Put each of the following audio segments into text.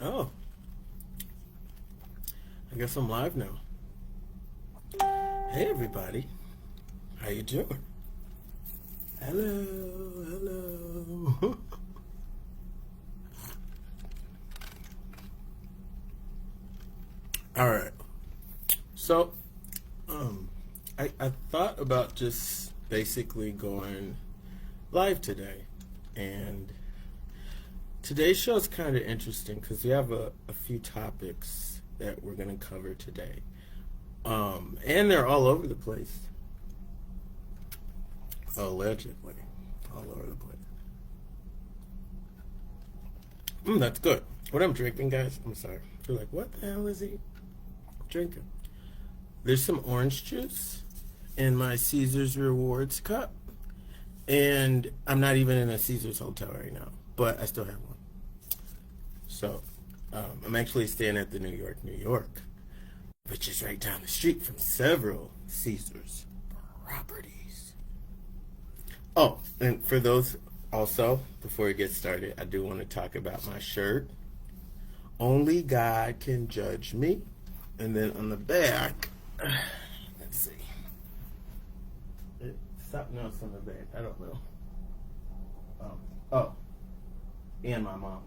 Oh, I guess I'm live now. Hey everybody, how you doing? Hello. All right. So, I thought about just basically going live today, and today's show is kind of interesting because we have a few topics that we're going to cover today. And they're all over the place. Allegedly. All over the place. That's good. What I'm drinking, guys, I'm sorry. You're like, what the hell is he drinking? There's some orange juice in my Caesar's Rewards cup. And I'm not even in a Caesar's hotel right now, but I still have one. So, I'm actually staying at the New York, which is right down the street from several Caesar's properties. Oh, and for those also, before we get started, I do want to talk about my shirt. Only God can judge me. And then on the back, let's see. It's something else on the back. I don't know. Oh, and my mom.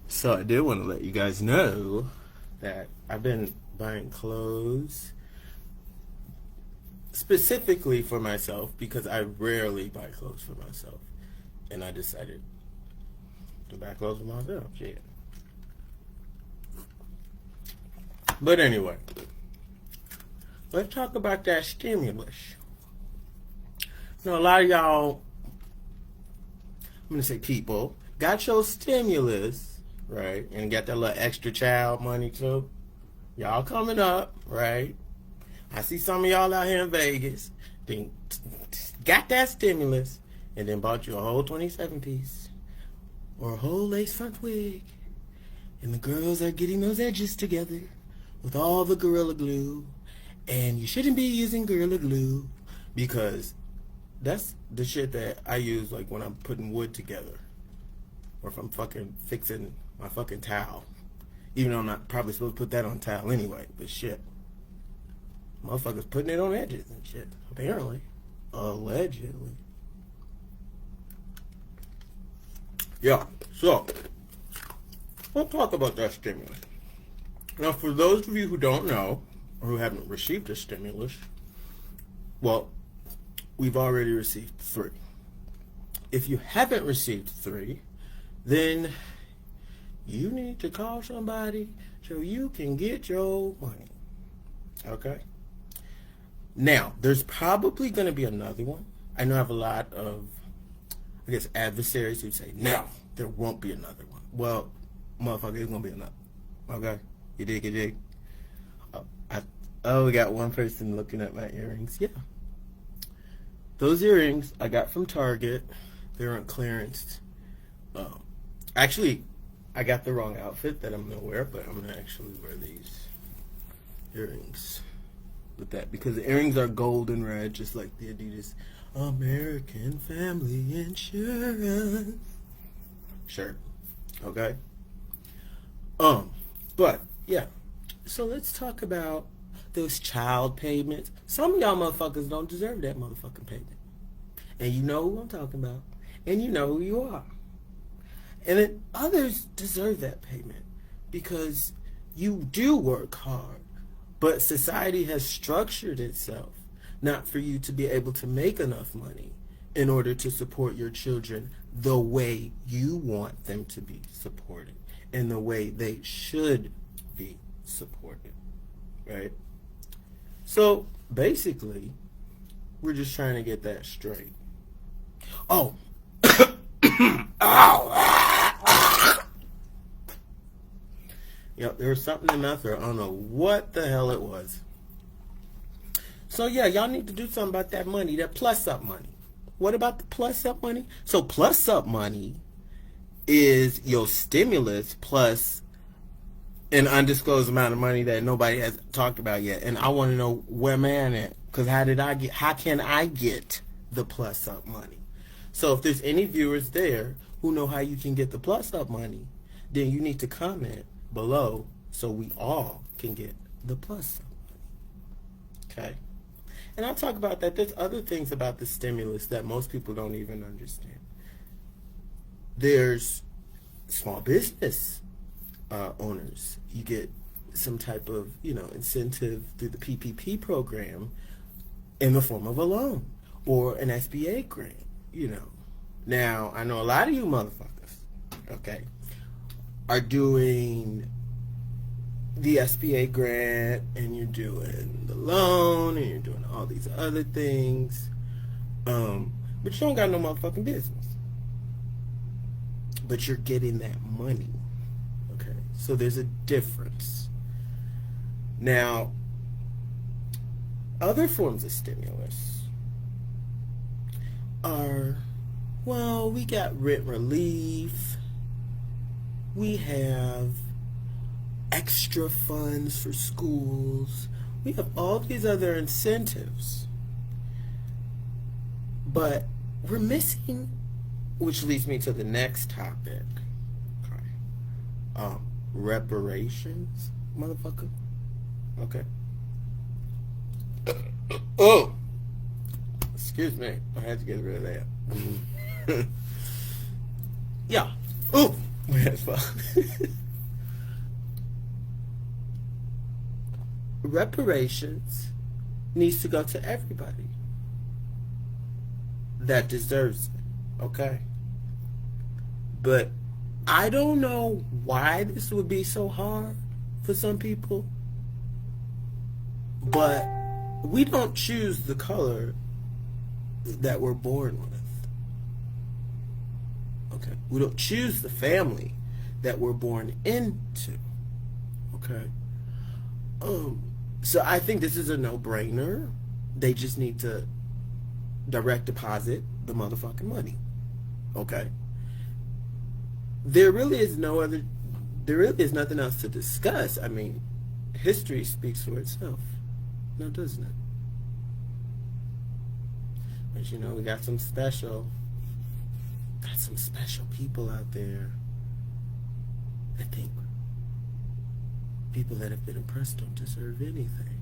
So I did want to let you guys know that I've been buying clothes specifically for myself because I rarely buy clothes for myself. And I decided to buy clothes for myself. Shit. But anyway, let's talk about that stimulus. Now, a lot of y'all, I'm going to say people, got your stimulus, right? And got that little extra child money too. Y'all coming up, right? I see some of y'all out here in Vegas, then got that stimulus, and then bought you a whole 27-piece or a whole lace front wig. And the girls are getting those edges together with all the Gorilla Glue. And you shouldn't be using Gorilla Glue because that's the shit that I use like when I'm putting wood together or if I'm fucking fixing my fucking towel. Even though I'm not probably supposed to put that on towel anyway, but shit. Motherfuckers putting it on edges and shit, apparently. Allegedly. Yeah, so we'll talk about that stimulus. Now, for those of you who don't know, or who haven't received a stimulus, well, we've already received 3. If you haven't received 3, then you need to call somebody so you can get your money. Okay? Now, there's probably going to be another one. I know I have a lot of, I guess, adversaries who say, no, there won't be another one. Well, motherfucker, there's going to be another. Okay? You dig? We got one person looking at my earrings. Yeah. Those earrings I got from Target. They were on clearance. Actually, I got the wrong outfit that I'm going to wear, but I'm going to actually wear these earrings with that because the earrings are gold and red, just like the Adidas American Family Insurance shirt. Okay? But yeah. So let's talk about those child payments. Some of y'all motherfuckers don't deserve that motherfucking payment. And you know who I'm talking about. And you know who you are. And then others deserve that payment because you do work hard. But society has structured itself not for you to be able to make enough money in order to support your children the way you want them to be supported and the way they should be supported, right? So basically, we're just trying to get that straight. Oh, yep, there was something in my throat. I don't know what the hell it was. So yeah, y'all need to do something about that money, that plus up money. What about the plus up money? So plus up money is your stimulus plus an undisclosed amount of money that nobody has talked about yet. And I want to know where man at, because how can I get the plus up money? So if there's any viewers there who know how you can get the plus up money, then you need to comment below so we all can get the plus. Okay? And I'll talk about that. There's other things about the stimulus that most people don't even understand. There's small business owners. You get some type of, incentive through the PPP program in the form of a loan or an SBA grant, Now, I know a lot of you motherfuckers, okay, are doing the SBA grant and you're doing the loan and you're doing all these other things, but you don't got no motherfucking business. But you're getting that money, okay? So there's a difference. Now, other forms of stimulus are, well, we got rent relief, we have extra funds for schools, we have all these other incentives, but we're missing, which leads me to the next topic, okay. Reparations, motherfucker. Okay. Oh, excuse me. I had to get rid of that. Yeah. Oh, that's fine. Reparations needs to go to everybody that deserves it. Okay. But I don't know why this would be so hard for some people. But we don't choose the color that we're born with. Okay? We don't choose the family that we're born into. Okay? So I think this is a no-brainer. They just need to direct deposit the motherfucking money. Okay? There really is nothing else to discuss. I mean, history speaks for itself. No, doesn't it? But we got some special people out there. I think people that have been oppressed don't deserve anything.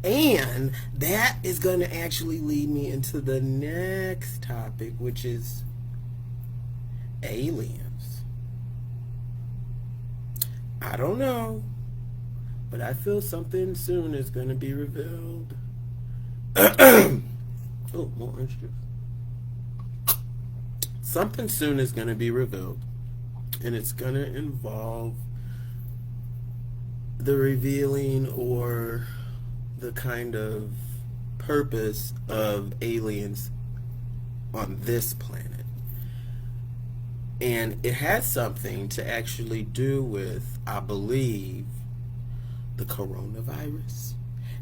And that is going to actually lead me into the next topic, which is aliens. I don't know, but I feel something soon is going to be revealed. Oh, more orange juice. Something soon is going to be revealed, and it's going to involve the revealing or the kind of purpose of aliens on this planet. And it has something to actually do with, I believe, the coronavirus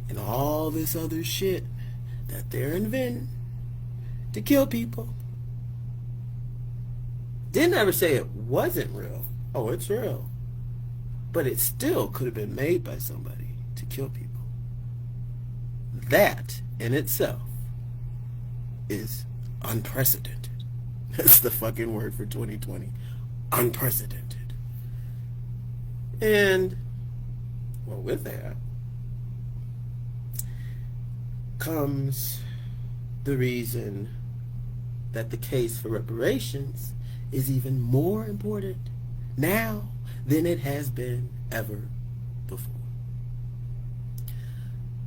and all this other shit that they're inventing to kill people. Didn't ever say it wasn't real. Oh, it's real. But it still could have been made by somebody to kill people. That in itself is unprecedented. That's the fucking word for 2020. Unprecedented. And, well, with that comes the reason that the case for reparations is even more important now than it has been ever before.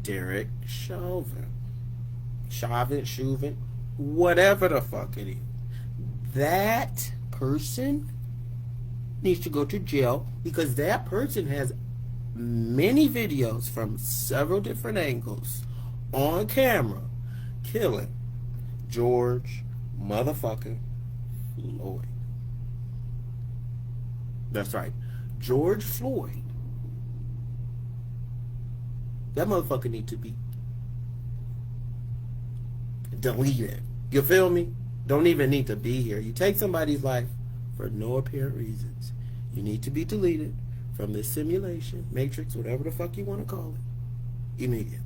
Derek Chauvin, whatever the fuck it is, that person needs to go to jail because that person has many videos from several different angles on camera killing George motherfucking Floyd. That's right, George Floyd. That motherfucker need to be deleted. You feel me? Don't even need to be here. You take somebody's life for no apparent reasons. You need to be deleted from this simulation, matrix, whatever the fuck you want to call it, immediately.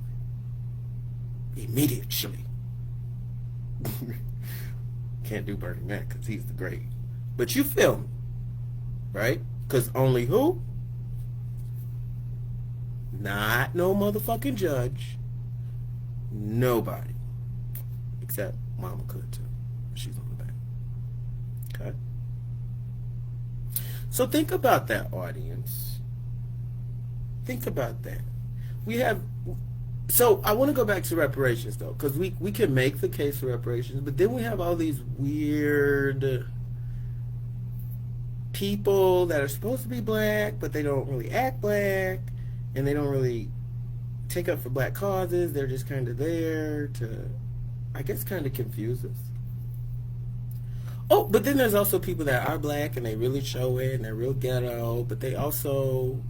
Immediately. Can't do Bernie Mac because he's the great. But you feel me? right? Because only who? Not no motherfucking judge. Nobody. Except Mama could too. She's on the back. Okay? So think about that, audience. Think about that. We have... So I want to go back to reparations, though, because we can make the case for reparations, but then we have all these weird people that are supposed to be black, but they don't really act black, and they don't really take up for black causes. They're just kind of there to, I guess, kind of confuse us. Oh, but then there's also people that are black, and they really show it, and they're real ghetto, but they also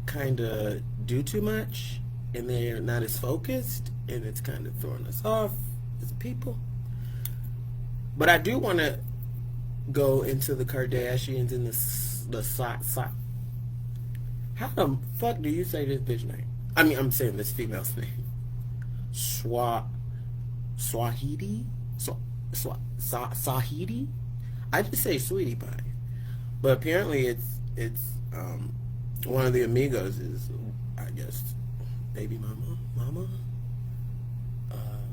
kind of do too much, and they're not as focused, and it's kind of throwing us off as people. But I do want to go into the Kardashians and the How the fuck do you say this bitch name? I mean, I'm saying this female's name. Swahili? Sahidi? I just say sweetie pie. But apparently it's one of the amigos is, I guess, baby mama,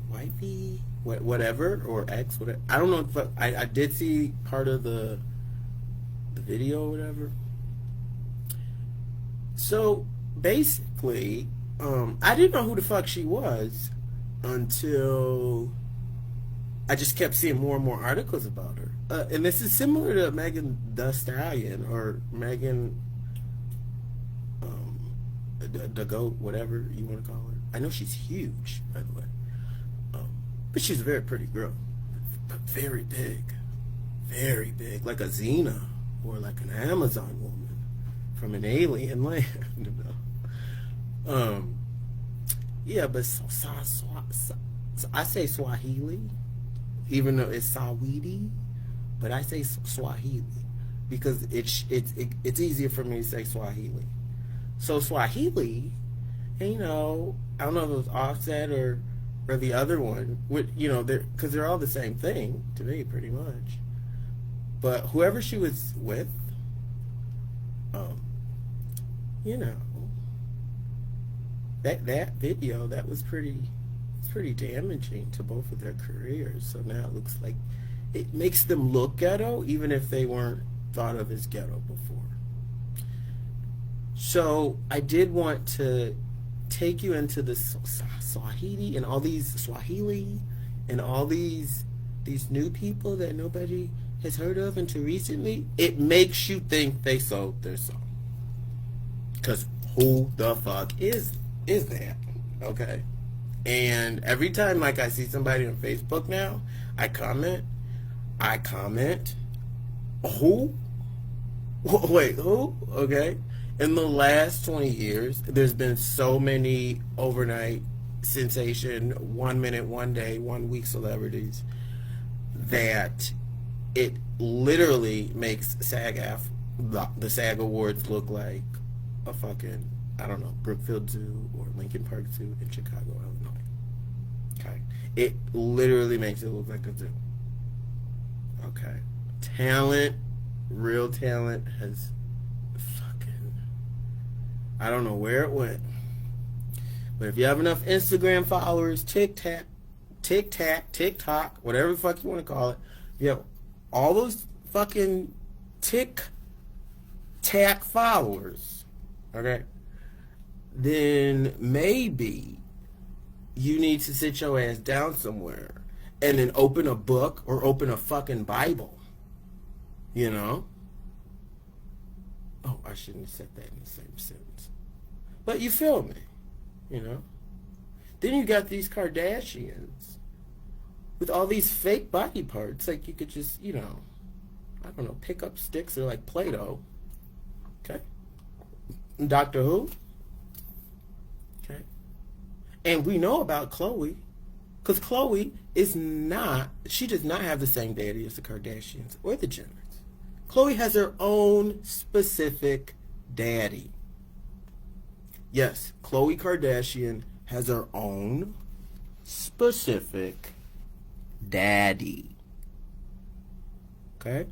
wifey, whatever, or ex, whatever. I don't know if I did see part of the video or whatever. So basically, I didn't know who the fuck she was until I just kept seeing more and more articles about her. And this is similar to Megan Thee Stallion or Megan the GOAT, whatever you want to call her. I know she's huge, by the way. But she's a very pretty girl. But very big. Very big. Like a Xena or like an Amazon woman from an alien land. Yeah, but I say Swahili, even though it's Sawidi, but I say Swahili because it's easier for me to say Swahili. So Swahili, and I don't know if it was Offset or the other one, because they're all the same thing to me, pretty much. But whoever she was with, that video, that was pretty damaging to both of their careers. So now it looks like it makes them look ghetto, even if they weren't thought of as ghetto before. So I did want to take you into the Swahili and all these new people that nobody has heard of until recently. It makes you think they sold their soul. Because who the fuck is that? Okay. And every time I see somebody on Facebook now, I comment, who? Wait, who? Okay. In the last 20 years, there's been so many overnight sensation, 1 minute, 1 day, 1 week celebrities that it literally makes the SAG Awards look like a fucking, I don't know, Brookfield Zoo or Lincoln Park Zoo in Chicago, Illinois. Okay. It literally makes it look like a zoo. Okay. Talent, real talent has I don't know where it went. But if you have enough Instagram followers, TikTok, whatever the fuck you want to call it, you have all those fucking TikTok followers, okay, then maybe you need to sit your ass down somewhere and then open a book or open a fucking Bible. Oh, I shouldn't have said that in the same sentence. But you feel me, Then you got these Kardashians with all these fake body parts. Like you could just, I don't know, pick up sticks or like Play-Doh. Okay? Doctor Who. Okay? And we know about Khloe. Because Khloe she does not have the same daddy as the Kardashians or the Jenners. Khloe has her own specific daddy. Yes, Khloe Kardashian has her own specific daddy. Okay?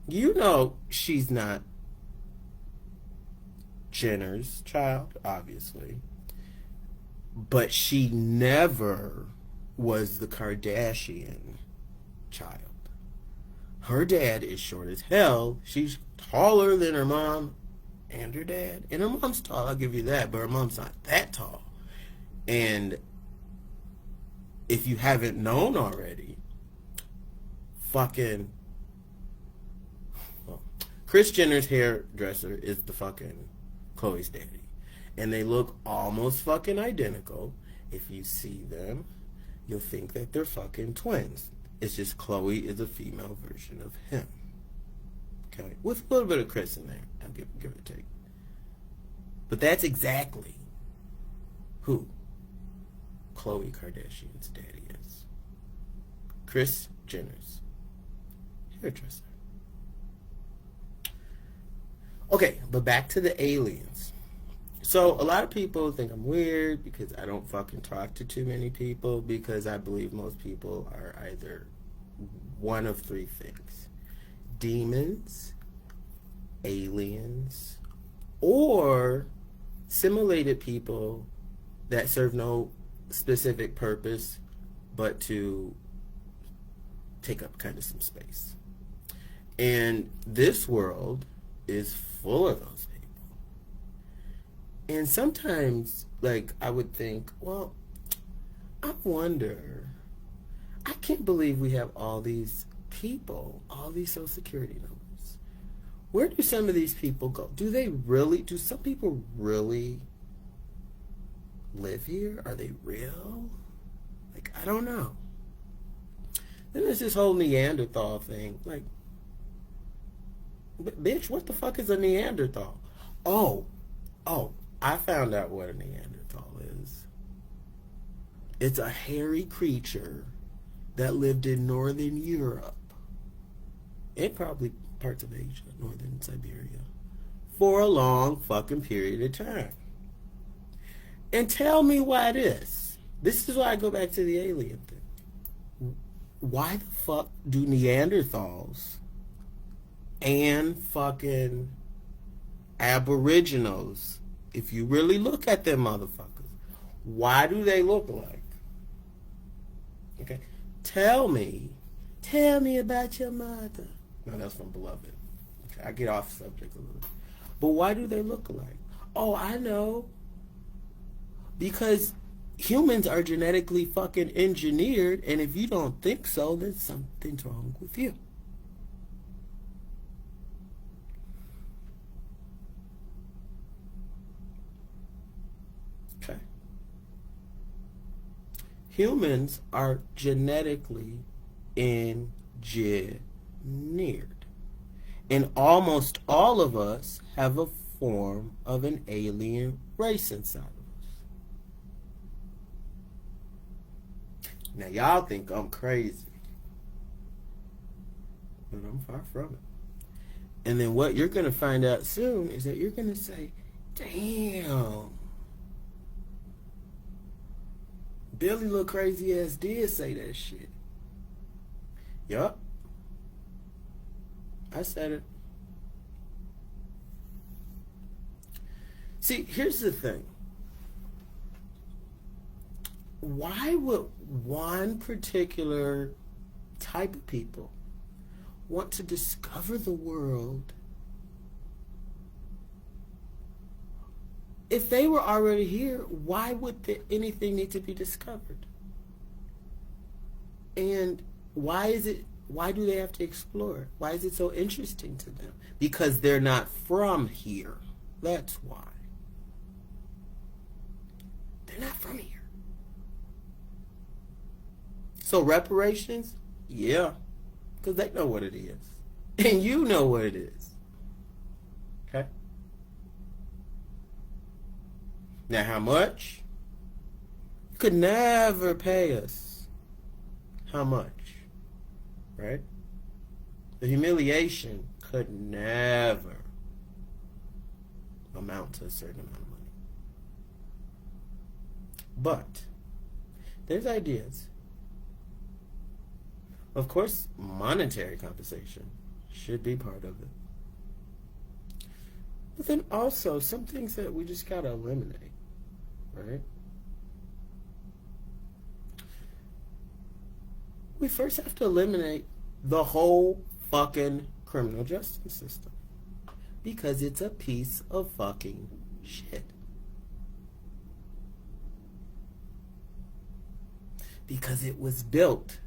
You know she's not Jenner's child, obviously. But she never was the Kardashian child. Her dad is short as hell. She's taller than her mom and her dad. And her mom's tall, I'll give you that, but her mom's not that tall. And if you haven't known already, fucking well, Kris Jenner's hairdresser is the fucking Khloe's daddy. And they look almost fucking identical. If you see them, you'll think that they're fucking twins. It's just Khloe is a female version of him. Okay? With a little bit of Kris in there. I'll give it a take. But that's exactly who Khloe Kardashian's daddy is. Kris Jenner's hairdresser. Okay, but back to the aliens. So a lot of people think I'm weird because I don't fucking talk to too many people, because I believe most people are either one of three things: demons, aliens, or simulated people that serve no specific purpose but to take up kind of some space. And this world is full of those people. And sometimes, like, I would think, well, I wonder, I can't believe we have all these people, all these Social Security numbers. Where do some of these people go? Do some people really live here? Are they real? Like, I don't know. Then there's this whole Neanderthal thing. Like, bitch, what the fuck is a Neanderthal? Oh, I found out what a Neanderthal is. It's a hairy creature that lived in northern Europe and probably parts of Asia, northern Siberia, for a long fucking period of time. And tell me why this. This is why I go back to the alien thing. Why the fuck do Neanderthals and fucking Aboriginals, if you really look at them motherfuckers, why do they look alike? Okay. Tell me about your mother. No, that's from Beloved. Okay, I get off subject a little. But why do they look alike? Oh, I know. Because humans are genetically fucking engineered, and if you don't think so, then something's wrong with you. Okay. Humans are genetically engineered. And almost all of us have a form of an alien race inside of us. Now, y'all think I'm crazy. But I'm far from it. And then what you're going to find out soon is that you're going to say, damn, Billy Little Crazy Ass did say that shit. Yup. I said it. See, here's the thing. Why would one particular type of people want to discover the world if they were already here? Why would anything need to be discovered? And why do they have to explore? Why is it so interesting to them? Because they're not from here. That's why. They're not from here. So reparations? Yeah. Because they know what it is. And you know what it is. Okay? Now how much? You could never pay us. How much? Right? The humiliation could never amount to a certain amount of money. But there's ideas. Of course, monetary compensation should be part of it. But then also, some things that we just gotta eliminate, right? We first have to eliminate the whole fucking criminal justice system. Because it's a piece of fucking shit. Because it was built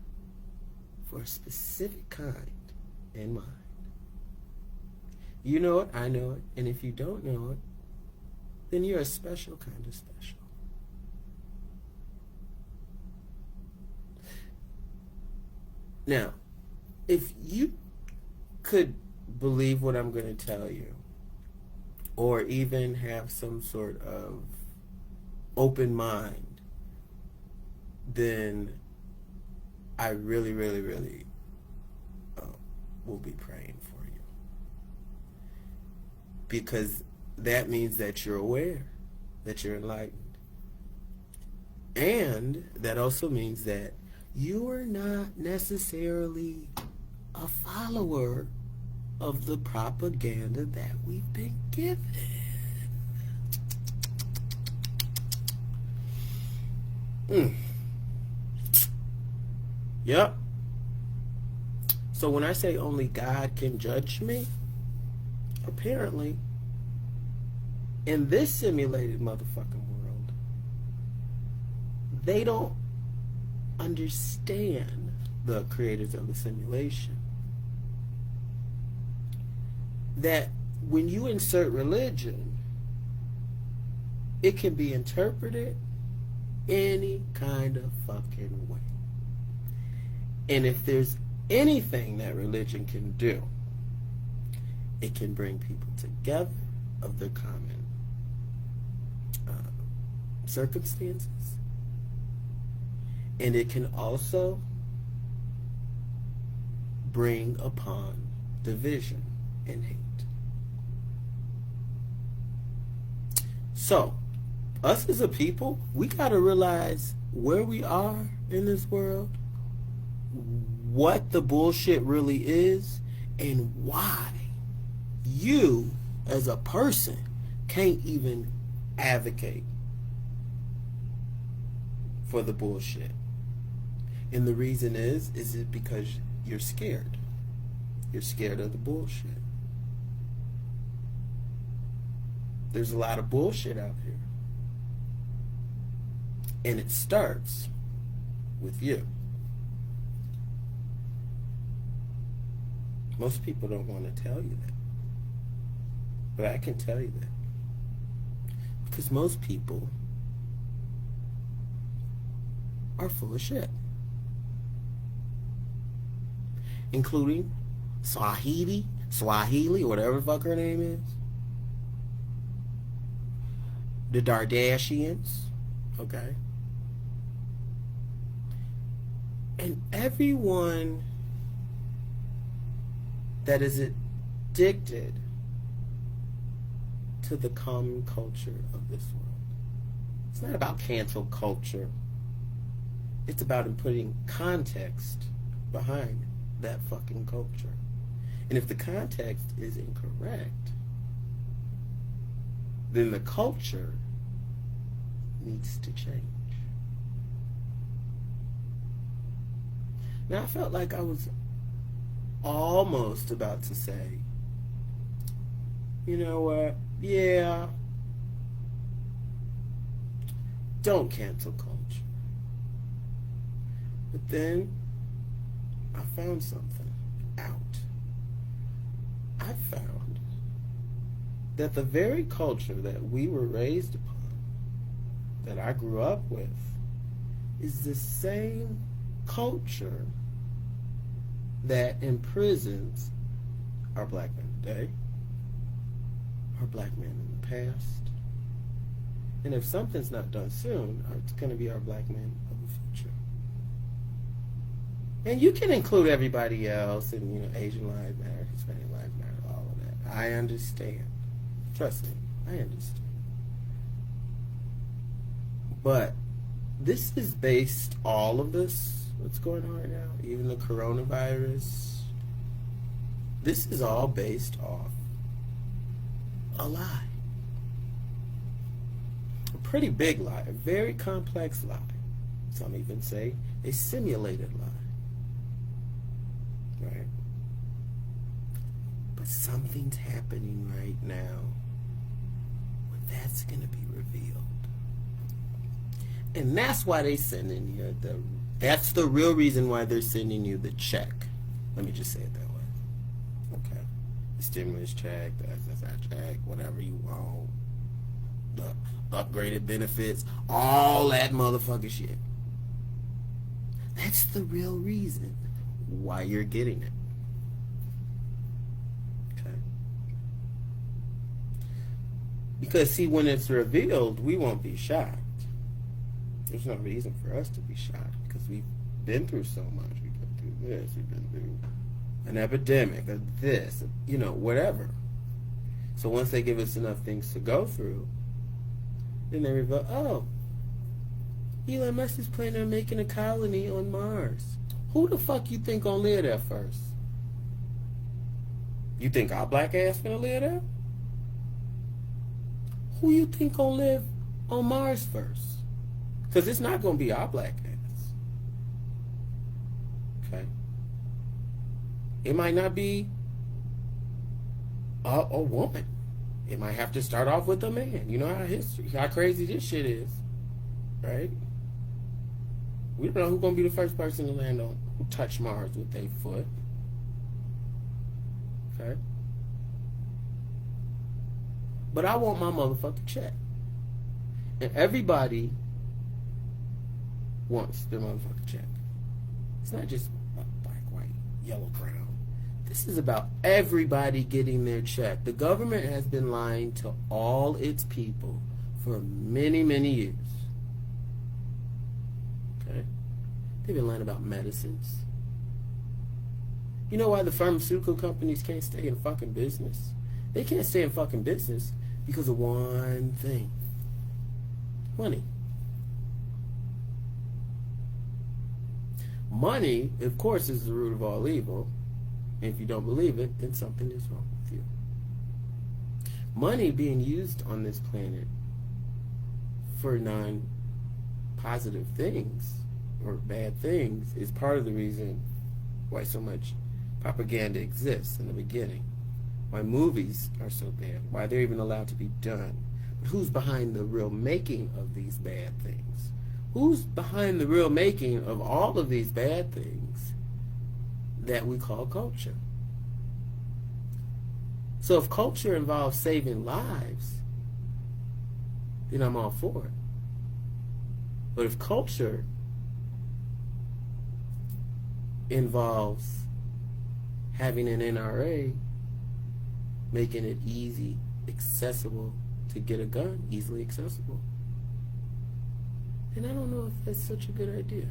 for a specific kind in mind. You know it, I know it, and if you don't know it, then you're a special kind of special. Now, if you could believe what I'm going to tell you, or even have some sort of open mind, then I really, really, really will be praying for you. Because that means that you're aware, that you're enlightened. And that also means that you are not necessarily a follower of the propaganda that we've been given. Yep. So when I say only God can judge me, apparently, in this simulated motherfucking world, they don't understand, the creators of the simulation, that when you insert religion, it can be interpreted any kind of fucking way. And if there's anything that religion can do, it can bring people together of their common circumstances. And it can also bring upon division and hate. So, us as a people, we got to realize where we are in this world, what the bullshit really is, and why you as a person can't even advocate for the bullshit. And the reason is it because you're scared. You're scared of the bullshit. There's a lot of bullshit out here. And it starts with you. Most people don't want to tell you that. But I can tell you that. Because most people are full of shit. Including Swahili, whatever the fuck her name is. The Kardashians, okay? And everyone that is addicted to the common culture of this world. It's not about cancel culture. It's about putting context behind that fucking culture. And if the context is incorrect, then the culture needs to change. Now, I felt like I was almost about to say, you know what, yeah, don't cancel culture. But then I found something out. I found that the very culture that we were raised upon, that I grew up with, is the same culture that imprisons our black men today, our black men in the past, and if something's not done soon, it's going to be our black men of the future. And you can include everybody else, and Asian Lives Matter, Hispanic Lives Matter, all of that. I understand. Trust me, I understand. But this is based, all of this, what's going on right now, even the coronavirus, This is all based off a lie. A pretty big lie, a very complex lie. Some even say a simulated lie. Right? But something's happening right now where that's going to be revealed. And that's why they sending you that's the real reason why they're sending you the check. Let me just say it that way. Okay. The stimulus check, the SSI check, whatever you want. The upgraded benefits, all that motherfucking shit. That's the real reason why you're getting it. Okay. Because see, when it's revealed, we won't be shocked. There's no reason for us to be shocked because we've been through so much. We've been through this. We've been through an epidemic of this, whatever. So once they give us enough things to go through, then they reveal, oh, Elon Musk is planning on making a colony on Mars. Who the fuck you think gonna live there first? You think our black ass gonna live there? Who you think gonna live on Mars first? Because it's not going to be our black ass. Okay? It might not be a woman. It might have to start off with a man. You know how crazy this shit is. Right? We don't know who's going to be the first person to land on, who touched Mars with their foot. Okay? But I want my motherfucking check. And everybody wants their motherfucking check. It's not just black, white, yellow, brown. This is about everybody getting their check. The government has been lying to all its people for many, many years. Okay? They've been lying about medicines. You know why the pharmaceutical companies can't stay in fucking business? They can't stay in fucking business because of one thing. Money. Money, of course, is the root of all evil. And if you don't believe it, then something is wrong with you. Money being used on this planet for non-positive things or bad things is part of the reason why so much propaganda exists in the beginning. Why movies are so bad. Why they're even allowed to be done. But who's behind the real making of these bad things? Who's behind the real making of all of these bad things that we call culture? So if culture involves saving lives, then I'm all for it. But if culture involves having an NRA, making it easy, accessible to get a gun, easily accessible, and I don't know if that's such a good idea.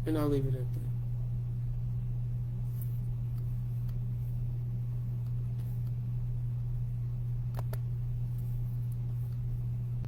And I'll leave it at that.